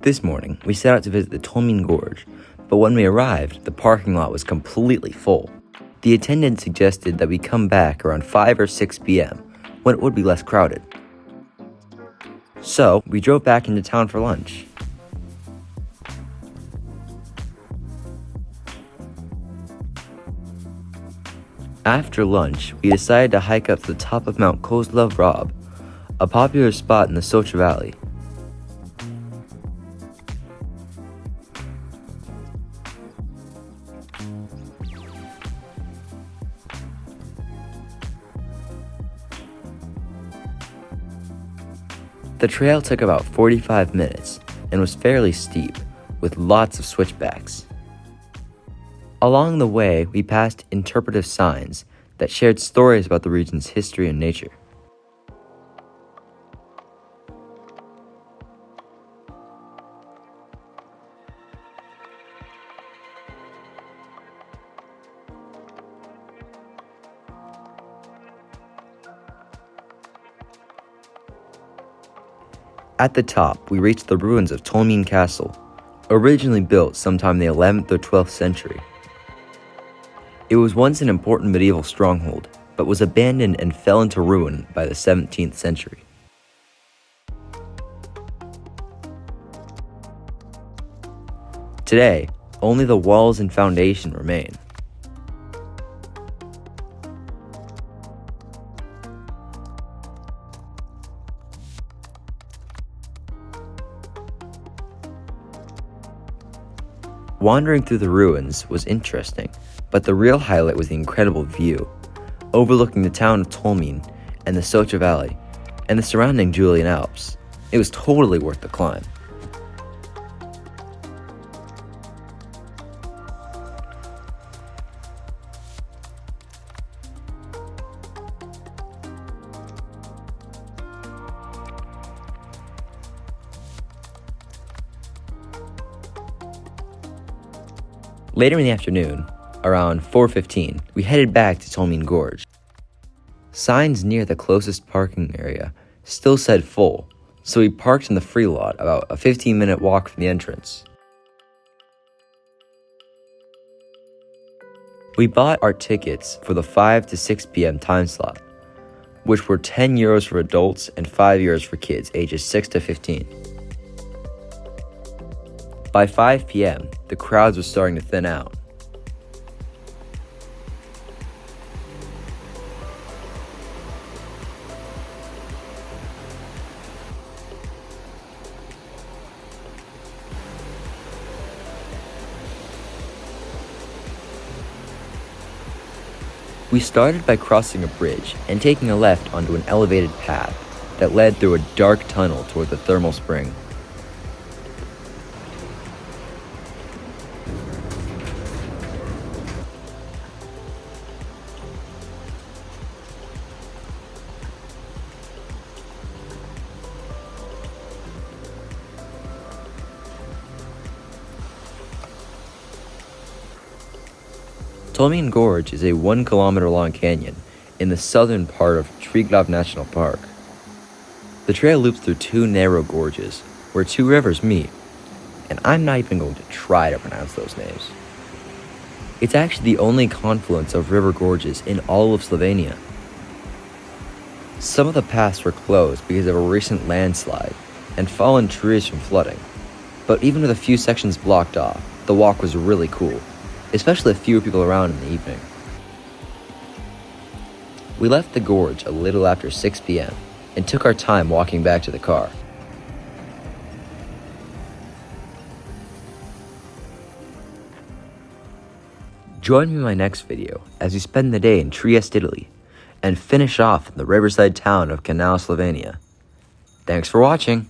This morning, we set out to visit the Tolmin Gorge, but when we arrived, the parking lot was completely full. The attendant suggested that we come back around 5 or 6 p.m. when it would be less crowded. So, we drove back into town for lunch. After lunch, we decided to hike up to the top of Mount Kozlov Rob, a popular spot in the Soča Valley. The trail took about 45 minutes and was fairly steep, with lots of switchbacks. Along the way, we passed interpretive signs that shared stories about the region's history and nature. At the top, we reached the ruins of Tolmin Castle, originally built sometime in the 11th or 12th century. It was once an important medieval stronghold, but was abandoned and fell into ruin by the 17th century. Today, only the walls and foundation remain. Wandering through the ruins was interesting, but the real highlight was the incredible view, overlooking the town of Tolmin and the Soča Valley, and the surrounding Julian Alps. It was totally worth the climb. Later in the afternoon, around 4:15, we headed back to Tolmin Gorge. Signs near the closest parking area still said full, so we parked in the free lot about a 15-minute walk from the entrance. We bought our tickets for the 5 to 6 p.m. time slot, which were €10 for adults and €5 for kids ages 6 to 15. By 5 p.m., the crowds were starting to thin out. We started by crossing a bridge and taking a left onto an elevated path that led through a dark tunnel toward the thermal spring. Tolmin Gorge is a 1-kilometer long canyon in the southern part of Triglav National Park. The trail loops through 2 narrow gorges where 2 rivers meet, and I'm not even going to try to pronounce those names. It's actually the only confluence of river gorges in all of Slovenia. Some of the paths were closed because of a recent landslide and fallen trees from flooding, but even with a few sections blocked off, the walk was really cool, especially with fewer people around in the evening. We left the gorge a little after 6 p.m. and took our time walking back to the car. Join me in my next video as we spend the day in Trieste, Italy, and finish off in the riverside town of Canal, Slovenia. Thanks for watching!